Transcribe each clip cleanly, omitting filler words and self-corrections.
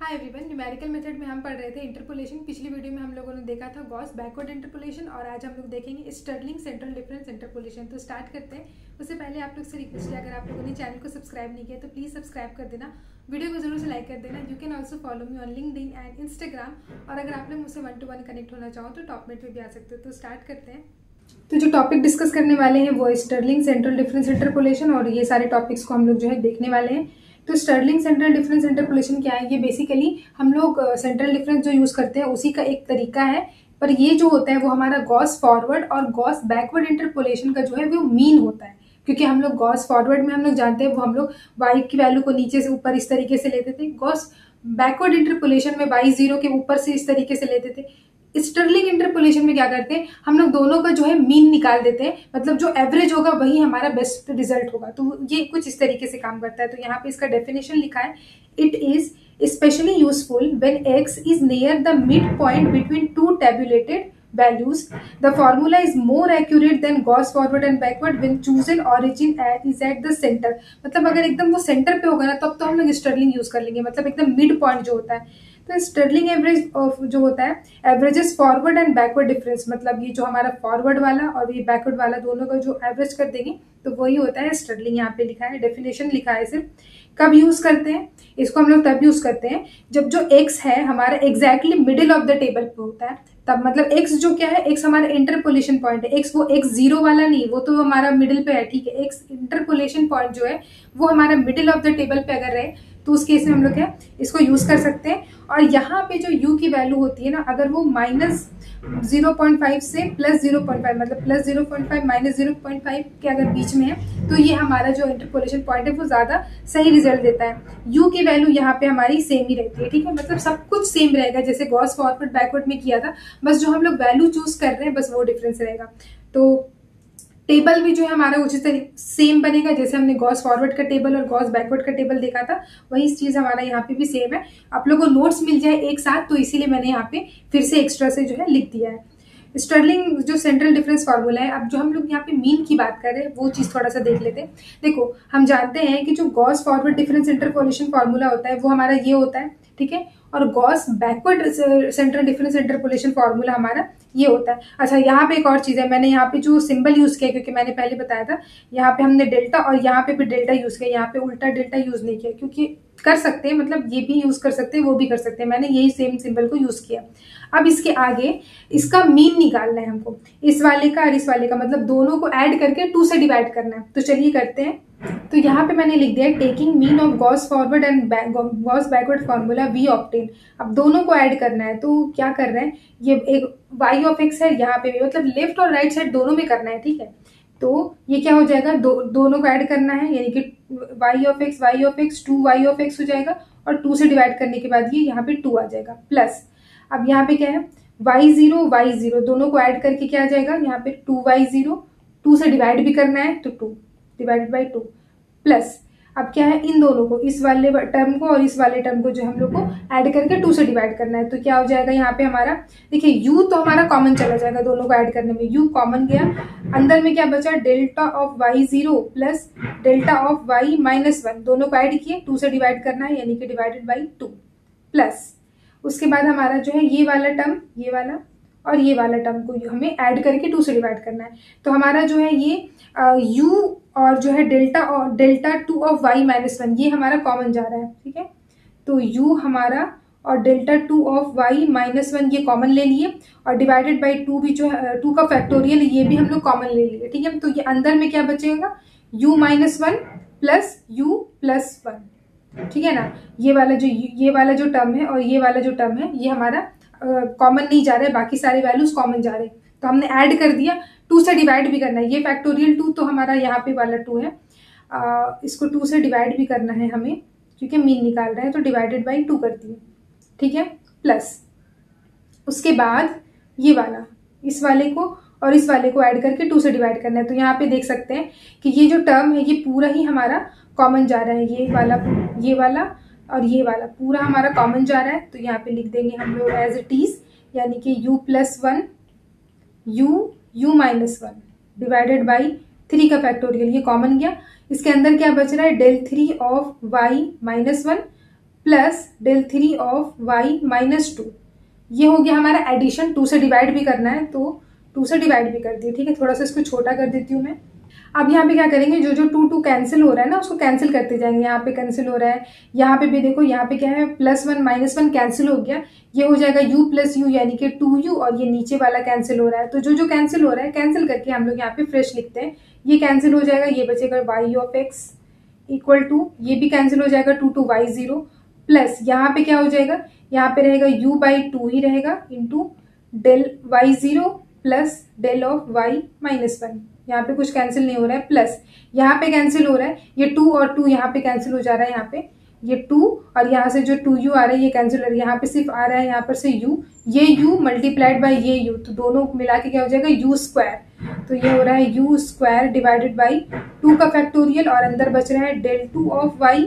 Hi everyone, numerical method में हम पढ़ रहे थे इंटरपोलेशन। पिछली वीडियो में हम लोगों ने देखा था गॉस बैकवर्ड इंटरपोलेशन और आज हम लोग देखेंगे स्टर्लिंग सेंट्रल डिफरेंस इंटरपोलेशन। तो स्टार्ट करते हैं। उससे पहले आप लोग से रिक्वेस्ट है, अगर आप लोगों ने चैनल को सब्सक्राइब नहीं किया तो प्लीज़ सब्सक्राइब कर देना, वीडियो को जरूर से लाइक कर देना। You can also follow me on LinkedIn and Instagram. और अगर आप लोग मुझसे 1-to-1 कनेक्ट होना चाहो तो टॉपमेट पे भी आ सकते हो। तो स्टार्ट करते हैं। तो जो टॉपिक डिस्कस करने वाले हैं वो स्टर्लिंग सेंट्रल डिफरेंस इंटरपोलेशन, और ये सारे टॉपिक्स को हम लोग जो है देखने वाले हैं। तो स्टर्लिंग सेंट्रल डिफरेंस इंटरपोलेशन क्या है? ये बेसिकली हम लोग सेंट्रल डिफरेंस जो यूज करते हैं उसी का एक तरीका है, पर ये जो होता है वो हमारा गॉस फॉरवर्ड और गॉस बैकवर्ड इंटरपोलेशन का जो है वो मीन होता है। क्योंकि हम लोग गॉस फॉरवर्ड में हम लोग जानते हैं वो हम लोग y की वैल्यू को नीचे से ऊपर इस तरीके से लेते थे, गॉस बैकवर्ड इंटरपोलेशन में y 0 के ऊपर से इस तरीके से लेते थे। स्टर्लिंग इंटरपोलेशन में क्या करते हैं, हम लोग दोनों का जो है मीन निकाल देते हैं, मतलब जो एवरेज होगा वही हमारा बेस्ट रिजल्ट होगा। तो ये कुछ इस तरीके से काम करता है। तो यहाँ पे इसका डेफिनेशन लिखा है, it is specially useful when x is near the mid point between two tabulated values. The formula is more accurate than Gauss forward and backward when chosen origin is at the center. मतलब अगर एकदम वो centre पे होगा ना तब तो हम लोग स्टर्लिंग यूज कर लेंगे, मतलब एकदम मिड पॉइंट जो होता है। तो स्टर्लिंग एवरेज जो होता है, averages forward and backward difference, मतलब ये जो हमारा फॉरवर्ड वाला और ये बैकवर्ड वाला दोनों का जो एवरेज कर देंगे तो वही होता है स्टर्लिंग। यहाँ पे लिखा है, डेफिनेशन लिखा है सिर्फ। कब यूज करते हैं इसको? हम लोग तब यूज करते हैं जब जो x है हमारा exactly middle of the table पे होता है। तब मतलब x जो क्या है, x हमारा इंटरपोलेशन पॉइंट है। x वो x 0 वाला नहीं, वो तो हमारा मिडिल पे है, ठीक है। x इंटरपोलेशन पॉइंट जो है वो हमारा मिडिल ऑफ द टेबल पे अगर रहे तो उस केस में हम लोग क्या इसको यूज कर सकते हैं। और यहाँ पे जो u की वैल्यू होती है ना, अगर वो -0.5 से +0.5, मतलब +0.5 -0.5 के अगर बीच में है तो ये हमारा जो इंटरपोलेशन पॉइंट है वो ज्यादा सही रिजल्ट देता है। u की वैल्यू यहाँ पे हमारी सेम ही रहती है, ठीक है। मतलब सब कुछ सेम रहेगा जैसे गॉस फॉरवर्ड बैकवर्ड में किया था, बस जो हम लोग वैल्यू चूज कर रहे हैं बस वो डिफरेंस रहेगा। तो टेबल भी जो है हमारा उसी तरीके सेम बनेगा, जैसे हमने गॉस फॉरवर्ड का टेबल और गॉस बैकवर्ड का टेबल देखा था वही चीज हमारा यहाँ पे भी सेम है। आप लोगों को नोट्स मिल जाए एक साथ, तो इसीलिए मैंने यहाँ पे फिर से एक्स्ट्रा से जो है लिख दिया है। स्टर्लिंग जो सेंट्रल डिफरेंस फार्मूला है, अब जो हम लोग यहाँ पे मीन की बात कर रहे हैं वो चीज थोड़ा सा देख लेते हैं। देखो, हम जानते हैं कि जो Gauss forward difference interpolation formula होता है वो हमारा ये होता है, ठीक है। और Gauss backward central difference interpolation formula हमारा ये होता है। अच्छा, यहाँ पे एक और चीज है, मैंने यहाँ पे जो सिंबल यूज किया, क्योंकि मैंने पहले बताया था यहाँ पे हमने डेल्टा और यहाँ पे भी डेल्टा यूज किया, यहाँ पे उल्टा डेल्टा यूज नहीं किया, क्योंकि कर सकते हैं, मतलब ये भी यूज कर सकते हैं वो भी कर सकते हैं, मैंने यही सेम सिंबल को यूज किया। अब इसके आगे इसका मीन निकालना है हमको, इस वाले का और इस वाले का, मतलब दोनों को ऐड करके 2 से डिवाइड करना है। तो चलिए करते हैं। तो यहाँ पे मैंने लिख दिया taking mean of Gauss forward and Gauss backward formula we obtain. अब दोनों को ऐड करना है, तो क्या कर रहे हैं, ये एक y ऑफ x है यहाँ पे भी, मतलब लेफ्ट और राइट साइड दोनों में करना है, ठीक है। तो ये क्या हो जाएगा, दोनों को ऐड करना है, यानी कि y of x 2y of x हो जाएगा, और 2 से डिवाइड करने के बाद ये यहाँ पे 2 आ जाएगा, प्लस अब यहाँ पे क्या है y0 दोनों को ऐड करके क्या आ जाएगा, यहाँ पे 2y0, 2 से डिवाइड भी करना है तो 2 डिवाइडेड बाई 2, प्लस अब क्या है, इन दोनों को, इस वाले टर्म को और इस वाले टर्म को जो हम लोग को ऐड करके 2 से डिवाइड करना है। तो क्या हो जाएगा यहाँ पे हमारा, देखिए u तो हमारा कॉमन चला जाएगा, दोनों को ऐड करने में u कॉमन गया, अंदर में क्या बचा, delta of y0 plus delta of y -1, दोनों को ऐड किए, 2 से डिवाइड करना है, यानी कि डिवाइडेड बाई 2, प्लस उसके बाद हमारा जो है ये वाला टर्म, ये वाला और ये वाला टर्म को हमें ऐड करके 2 से डिवाइड करना है। तो हमारा जो है ये u और जो है डेल्टा 2 ऑफ y -1 ये हमारा कॉमन जा रहा है, ठीक है। तो u हमारा और डेल्टा 2 ऑफ y -1 ये कॉमन ले लिए, और डिवाइडेड बाई 2 भी जो है 2 का फैक्टोरियल ये भी हम लोग कॉमन ले लिए, ठीक है। तो ये अंदर में क्या बचेगा, u -1 प्लस u प्लस 1, ठीक है ना। ये वाला जो टर्म है और ये वाला जो टर्म है ये हमारा कॉमन नहीं जा रहा है, बाकी सारे वैल्यूज कॉमन जा रहे हैं, तो हमने ऐड कर दिया, 2 से डिवाइड भी करना है, ये फैक्टोरियल 2 तो हमारा यहाँ पे वाला 2 है, इसको 2 से डिवाइड भी करना है हमें, क्योंकि मीन निकाल रहे हैं, तो डिवाइडेड बाई 2 कर दिए, ठीक है, प्लस उसके बाद ये वाला, इस वाले को और इस वाले को ऐड करके 2 से डिवाइड करना है। तो यहाँ पे देख सकते हैं कि ये जो टर्म है ये पूरा ही हमारा कॉमन जा रहा है, ये वाला और ये वाला पूरा हमारा कॉमन जा रहा है। तो यहाँ पे लिख देंगे हम लोग एज इट इज, यानी कि u+1 u -1 डिवाइडेड बाई 3 का फैक्टोरियल, ये कॉमन गया। इसके अंदर क्या बच रहा है, del 3 of y -1 plus del 3 of y minus 2। ये हो गया हमारा एडिशन, 2 से डिवाइड भी करना है तो 2 से डिवाइड भी कर दिए, ठीक है। थोड़ा सा इसको छोटा कर देती हूँ मैं। अब यहाँ पे क्या करेंगे, जो जो 2 2 कैंसिल हो रहा है ना उसको कैंसिल करते जाएंगे। यहाँ पे कैंसिल हो रहा है, यहाँ पे भी देखो, यहाँ पे क्या है +1 -1 कैंसिल हो गया, ये हो जाएगा u + u यानी कि 2u, और ये नीचे वाला कैंसिल हो रहा है। तो जो जो कैंसिल हो रहा है कैंसिल करके हम लोग यहाँ पे फ्रेश लिखते हैं। ये कैंसिल हो जाएगा, ये बचेगा y of x equal to, ये भी कैंसिल हो जाएगा 2 2 y 0, प्लस यहाँ पे क्या हो जाएगा, यहाँ पे रहेगा u/2 ही रहेगा into del y 0 plus del of y -1। यहाँ पे कुछ कैंसिल नहीं हो रहा है, प्लस यहाँ पे कैंसिल हो रहा है, ये 2 और 2 यहाँ पे कैंसिल हो जा रहा है, यहाँ पे ये 2 और यहाँ से जो 2u आ रहा है ये कैंसिल हो रहा है, यहाँ पे सिर्फ आ रहा है यहाँ पर से u, ये u मल्टीप्लाइड बाय ये u, तो दोनों मिला के क्या हो जाएगा u²। तो ये हो रहा है u² डिवाइडेड बाई 2 का फैक्टोरियल, और अंदर बच रहा है del 2 ऑफ y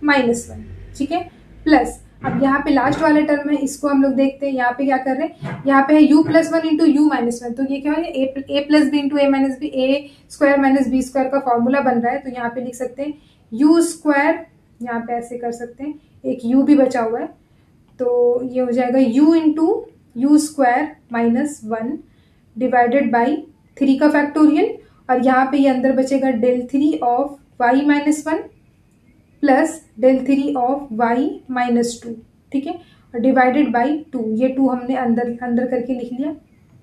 -1, ठीक है। प्लस अब यहाँ पे लास्ट वाला टर्म है, इसको हम लोग देखते हैं। यहाँ पे क्या कर रहे हैं, यहाँ पे है u+1 इंटू u-1, तो ये क्या है a + b into a - b, a² - b² का फॉर्मूला बन रहा है। तो यहाँ पे लिख सकते हैं u², यहाँ पे ऐसे कर सकते हैं, एक u भी बचा हुआ है, तो ये हो जाएगा u into u² -1 divided by 3 का फैक्टोरियल, और यहाँ पे ये अंदर बचेगा del 3 of y -1 plus del 3 of y -2, ठीक है, और डिवाइडेड बाई 2, ये 2 हमने अंदर करके लिख लिया,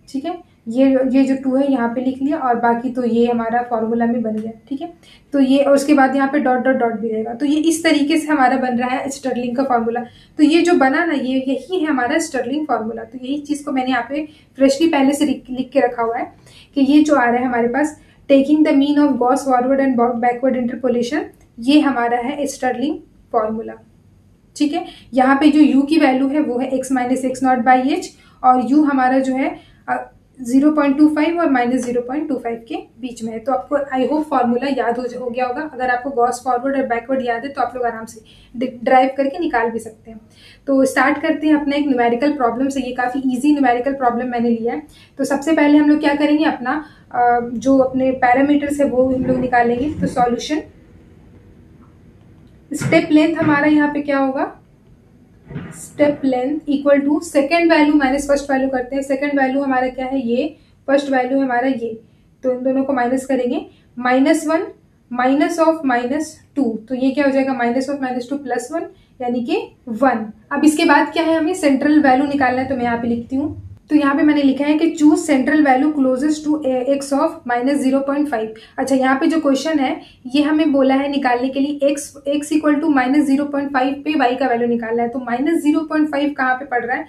ठीक है। ये जो 2 है यहाँ पे लिख लिया, और बाकी तो ये हमारा फॉर्मूला में बन गया, ठीक है। तो ये, और उसके बाद यहाँ पे डॉट डॉट डॉट भी रहेगा। तो ये इस तरीके से हमारा बन रहा है स्टर्लिंग का फॉर्मूला। तो ये जो बना ना, ये यही है हमारा स्टर्लिंग फॉर्मूला। तो यही चीज़ को मैंने यहाँ पे फ्रेशली पहले से लिख के रखा हुआ है कि ये जो आ रहा है हमारे पास, taking the mean of Gauss forward and backward interpolation, ये हमारा है स्टर्लिंग फॉर्मूला, ठीक है। यहाँ पे जो u की वैल्यू है वो है x - x0/h, और u हमारा जो है 0.25 और -0.25 के बीच में है। तो आपको आई होप फॉर्मूला याद हो गया होगा। अगर आपको गॉस फॉरवर्ड और बैकवर्ड याद है तो आप लोग आराम से ड्राइव करके निकाल भी सकते हैं। तो स्टार्ट करते हैं अपना एक न्यूमेरिकल प्रॉब्लम से। ये काफ़ी इजी न्यूमेरिकल प्रॉब्लम मैंने लिया है। तो सबसे पहले हम लोग क्या करेंगे, अपना जो अपने पैरामीटर्स है वो हम लोग निकालेंगे। तो सॉल्यूशन, स्टेप लेंथ हमारा यहाँ पे क्या होगा, step length equal to second value minus first value करते हैं। सेकेंड वैल्यू हमारा क्या है, ये, फर्स्ट वैल्यू है हमारा ये, तो इन दोनों को माइनस करेंगे। -1 माइनस ऑफ -2, तो ये क्या हो जाएगा, माइनस ऑफ -2 +1 यानी कि 1। अब इसके बाद क्या है, हमें सेंट्रल वैल्यू निकालना है, तो मैं यहाँ पे लिखती हूँ। तो यहाँ पे मैंने लिखा है कि choose central value closest to x of -0.5। अच्छा, यहाँ पे जो क्वेश्चन है ये हमें बोला है निकालने के लिए x इक्वल टू -0.5 पे y का वैल्यू निकालना है। तो -0.5 कहाँ पे पड़ रहा है,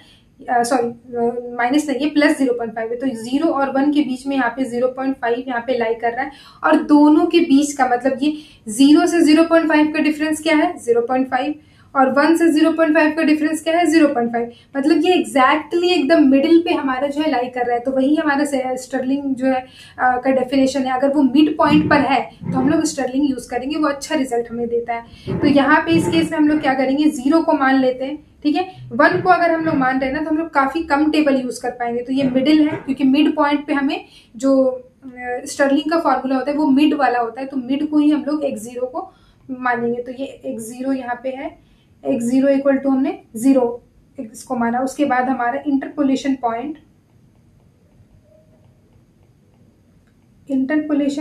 सॉरी माइनस नहीं, ये +0.5 है। तो 0 और 1 के बीच में यहाँ पे 0.5 यहाँ पे लाई कर रहा है, और दोनों के बीच का मतलब ये 0 से 0.5 का डिफरेंस क्या है, 0.5, और 1 से 0.5 का डिफरेंस क्या है, 0.5। मतलब ये एग्जैक्टली एकदम मिडिल पे हमारा जो है लाई कर रहा है। तो वही हमारा स्टर्लिंग जो है का डेफिनेशन है। अगर वो मिड पॉइंट पर है तो हम लोग स्टर्लिंग यूज करेंगे, वो अच्छा रिजल्ट हमें देता है। तो यहाँ पे इस केस में हम लोग क्या करेंगे, 0 को मान लेते हैं, ठीक है। 1 को अगर हम लोग मान रहे हैं ना तो हम लोग काफी कम टेबल यूज कर पाएंगे। तो ये मिडिल है, क्योंकि मिड पॉइंट पे हमें जो स्टर्लिंग का फॉर्मूला होता है वो मिड वाला होता है। तो मिड को ही हम लोग x0 को मानेंगे। तो ये x0 यहाँ पे है, x0 इक्वल टू हमने 0 इसको माना। उसके बाद हमारा इंटरपोलेशन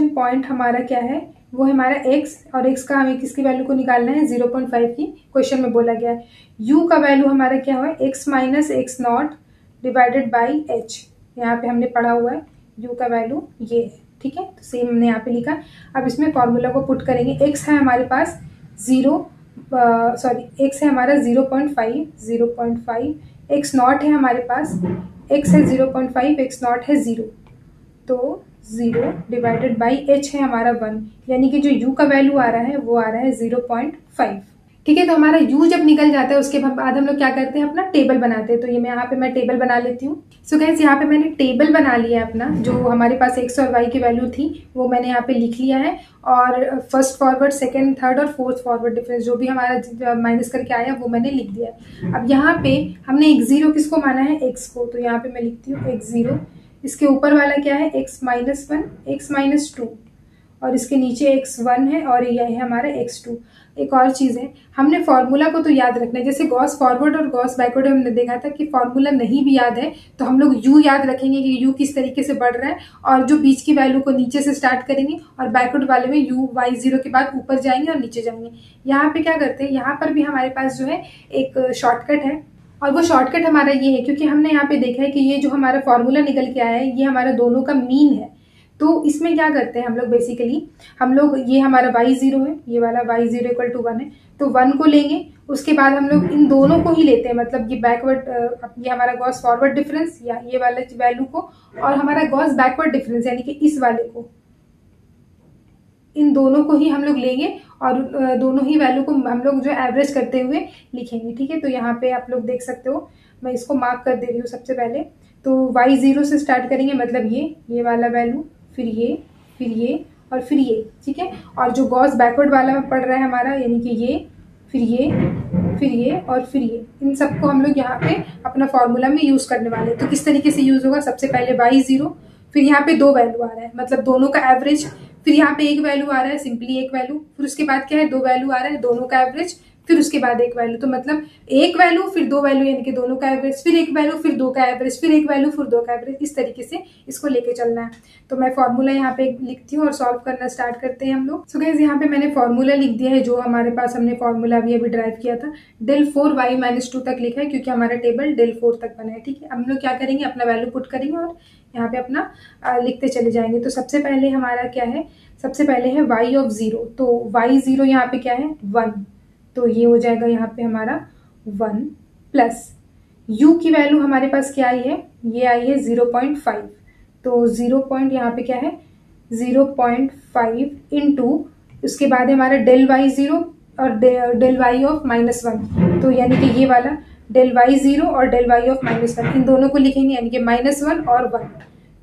पॉइंट हमारा क्या है, वो है हमारा x, और x का हमें किसकी वैल्यू को निकालना है, 0.5 की क्वेश्चन में बोला गया है। u का वैल्यू हमारा क्या हुआ है, x - x0 divided by h। यहाँ पे हमने पढ़ा हुआ है u का वैल्यू ये है, ठीक है। तो सेम हमने यहाँ पे लिखा। अब इसमें फॉर्मूला को पुट करेंगे। x है हमारे पास 0, सॉरी x है हमारा 0.5, x0 है हमारे पास, x है 0.5, x0 है 0, तो 0 डिवाइडेड बाई h है हमारा 1, यानी कि जो u का वैल्यू आ रहा है वो आ रहा है 0.5, ठीक है। तो हमारा u जब निकल जाता है उसके बाद हम लोग क्या करते हैं, अपना टेबल बनाते हैं। तो ये यहाँ पे मैं टेबल बना लेती हूँ। सो गाइस, यहाँ पे मैंने टेबल बना लिया है अपना। जो हमारे पास x और y की वैल्यू थी वो मैंने यहाँ पे लिख लिया है, और फर्स्ट फॉरवर्ड, सेकंड, थर्ड और फोर्थ फॉरवर्ड डिफरेंस जो भी हमारा माइनस करके आया वो मैंने लिख दिया है। अब यहाँ पे हमने x0 किसको माना है, x को। तो यहाँ पे मैं लिखती हूँ x0, इसके ऊपर वाला क्या है, x - 1, x - 2, और इसके नीचे x1 है और यह है हमारा x2। एक और चीज़ है, हमने फार्मूला को तो याद रखना है। जैसे गॉस फॉरवर्ड और गॉस बैकवर्ड हमने देखा था कि फार्मूला नहीं भी याद है तो हम लोग यू याद रखेंगे कि यू किस तरीके से बढ़ रहा है, और जो बीच की वैल्यू को नीचे से स्टार्ट करेंगे और बैकवर्ड वाले में यू वाई जीरो के बाद ऊपर जाएंगे और नीचे जाएंगे। यहाँ पे क्या करते हैं, यहाँ पर भी हमारे पास जो है एक शॉर्टकट है, और वो शॉर्टकट हमारा ये है क्योंकि हमने यहाँ पे देखा है कि ये जो हमारा फॉर्मूला निकल के आया है ये हमारा दोनों का मीन है। तो इसमें क्या करते हैं हम लोग, बेसिकली हम लोग, ये हमारा y0 है, ये वाला y0 इक्वल टू 1 है, तो 1 को लेंगे, उसके बाद हम लोग इन दोनों को ही लेते हैं, मतलब ये बैकवर्ड, ये हमारा गॉस फॉरवर्ड डिफरेंस या ये वाले वैल्यू को, और हमारा गॉस बैकवर्ड डिफरेंस यानी कि इस वाले को, इन दोनों को ही हम लोग लेंगे और दोनों ही वैल्यू को हम लोग जो एवरेज करते हुए लिखेंगे। ठीक है, तो यहाँ पे आप लोग देख सकते हो, मैं इसको मार्क कर दे रही हूँ सबसे पहले। तो y0 से स्टार्ट करेंगे, मतलब ये वाला वैल्यू, फिर ये और फिर ये। ठीक है, और जो गॉस बैकवर्ड वाला पड़ रहा है हमारा, यानी कि ये और फिर ये, इन सबको हम लोग यहाँ पे अपना फॉर्मूला में यूज करने वाले हैं। तो किस तरीके से यूज होगा, सबसे पहले y0, फिर यहाँ पे 2 वैल्यू आ रहा है मतलब दोनों का एवरेज, फिर यहाँ पे एक वैल्यू आ रहा है, सिंपली एक वैल्यू, फिर उसके बाद क्या है, 2 वैल्यू आ रहा है, दोनों का एवरेज, फिर उसके बाद एक वैल्यू, तो मतलब एक वैल्यू फिर 2 वैल्यू यानी कि दोनों का एवरेज, फिर एक वैल्यू फिर 2 का एवरेज, फिर एक वैल्यू फिर 2 का एवरेज, इस तरीके से इसको लेके चलना है। तो मैं फॉर्मूला यहाँ पे लिखती हूँ और सॉल्व करना स्टार्ट करते हैं हम लोग। सो गाइस, यहाँ पे मैंने फॉर्मूला लिख दिया है जो हमारे पास हमने फॉर्मूला अभी ड्राइव किया था, del4y-2 तक लिखा है क्योंकि हमारा टेबल del4 तक बना है। ठीक है, हम लोग क्या करेंगे, अपना वैल्यू पुट करेंगे और यहाँ पे अपना लिखते चले जाएंगे। तो सबसे पहले हमारा क्या है, सबसे पहले है y0, तो y0 यहाँ पे क्या है, 1, तो ये हो जाएगा यहाँ पे हमारा 1 प्लस u की वैल्यू हमारे पास क्या आई है, ये आई है 0.5, तो 0. यहाँ पे क्या है 0.5 इंटू, उसके बाद है हमारा del y0 और del y ऑफ -1, तो यानी कि ये वाला del y0 और del y ऑफ -1, इन दोनों को लिखेंगे यानी कि -1 और 1,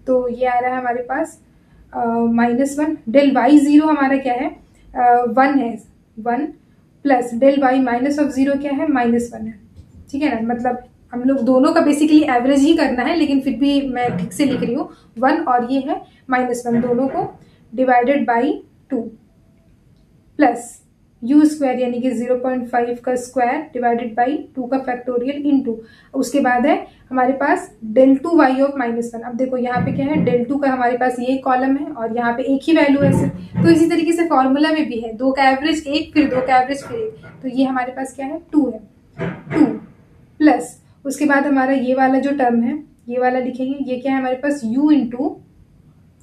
तो ये आ रहा है हमारे पास -1। del y0 हमारा क्या है, 1 है, 1 plus del y minus of 0 क्या है, -1 है। ठीक है ना, मतलब हम लोग दोनों का बेसिकली एवरेज ही करना है, लेकिन फिर भी मैं ठीक से लिख रही हूँ 1 और ये है -1, दोनों को divided by 2 plus u square यानी कि 0.5 का स्क्वायर डिवाइडेड बाई 2 का फैक्टोरियल इनटू, उसके बाद है हमारे पास del2y ऑफ -1। अब देखो यहाँ पे क्या है, del2 का हमारे पास ये कॉलम है और यहाँ पे एक ही वैल्यू है सिर्फ, तो इसी तरीके से फॉर्मूला में भी है 2 का एवरेज 1, फिर 2 का एवरेज फिर 1, तो ये हमारे पास क्या है 2 है, 2 प्लस उसके बाद हमारा ये वाला जो टर्म है, ये वाला लिखेंगे, ये क्या है हमारे पास u इंटू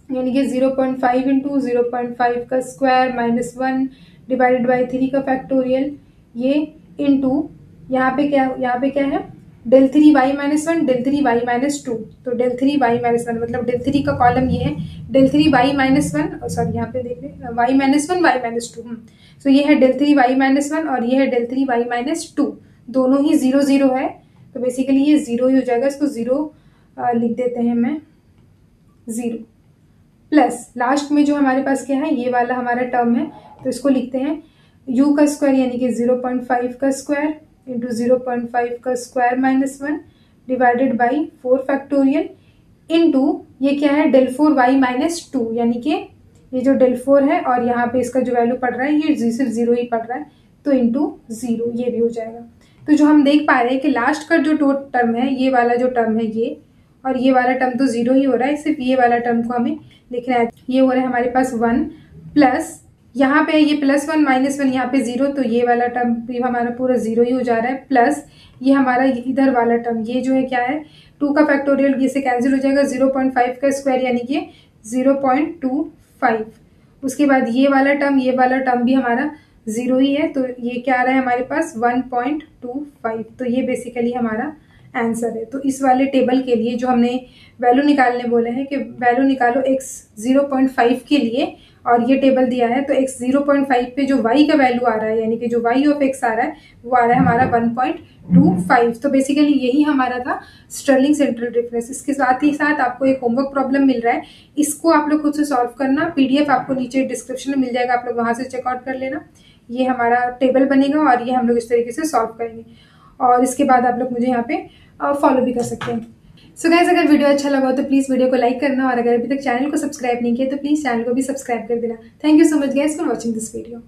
यानी कि 0.5 इंटू 0.5 का स्क्वायर -1 डिवाइडेड बाई 3 का फैक्टोरियल, ये इंटू यहाँ पे क्या है del3y-1 del3y-2, तो del3y-1 मतलब del3 का कॉलम ये है, del3y-1 सॉरी यहाँ पे देख रहे y-1 y-2, तो ये है del3y-1 और ये है del3y-2, दोनों ही 0 0 है, तो बेसिकली ये 0 ही हो जाएगा, इसको 0 लिख देते हैं मैं 0 प्लस लास्ट में जो हमारे पास क्या है, ये वाला हमारा टर्म है, तो इसको लिखते हैं u का स्क्वायर यानी कि 0.5 का स्क्वायर इंटू 0.5 का square -1 divided by 4 factorial into ये क्या है del4y-2, यानी कि ये जो del4 है और यहाँ पे इसका जो वैल्यू पड़ रहा है ये सिर्फ 0 ही पड़ रहा है, तो इंटू 0 ये भी हो जाएगा। तो जो हम देख पा रहे हैं कि लास्ट का जो टर्म है, ये वाला जो टर्म है ये, और ये वाला टर्म तो 0 ही हो रहा है, सिर्फ ये वाला टर्म को हमें लिखना है। ये हो रहा है हमारे पास 1 प्लस यहाँ पे ये +1 -1 यहाँ पे 0, तो ये वाला टर्म भी हमारा पूरा 0 ही हो जा रहा है, प्लस ये हमारा इधर वाला टर्म, ये जो है क्या है 2 का फैक्टोरियल, ये से कैंसिल हो जाएगा, 0.5 का स्क्वायर यानी कि 0.25, उसके बाद ये वाला टर्म भी हमारा 0 ही है, तो ये क्या आ रहा है हमारे पास 1.25, तो ये बेसिकली हमारा आंसर है। तो इस वाले टेबल के लिए जो हमने वैल्यू निकालने बोले हैं कि वैल्यू निकालो x 0.5 के लिए, और ये टेबल दिया है, तो x 0.5 पे जो y का वैल्यू आ रहा है यानी कि जो y ऑफ x आ रहा है वो आ रहा है हमारा 1.25, तो बेसिकली यही हमारा था स्टर्लिंग सेंट्रल डिफरेंस। इसके साथ ही साथ आपको एक होमवर्क प्रॉब्लम मिल रहा है, इसको आप लोग खुद से सॉल्व करना, PDF आपको नीचे डिस्क्रिप्शन में मिल जाएगा, आप लोग वहाँ से चेकआउट कर लेना। ये हमारा टेबल बनेगा और ये हम लोग इस तरीके से सॉल्व करेंगे, और इसके बाद आप लोग मुझे यहाँ पे फॉलो भी कर सकते हैं। सो गाइस, अगर वीडियो अच्छा लगा हो तो प्लीज़ वीडियो को लाइक करना, और अगर अभी तक चैनल को सब्सक्राइब नहीं किया तो प्लीज़ चैनल को भी सब्सक्राइब कर देना। Thank you so much guys for watching this video.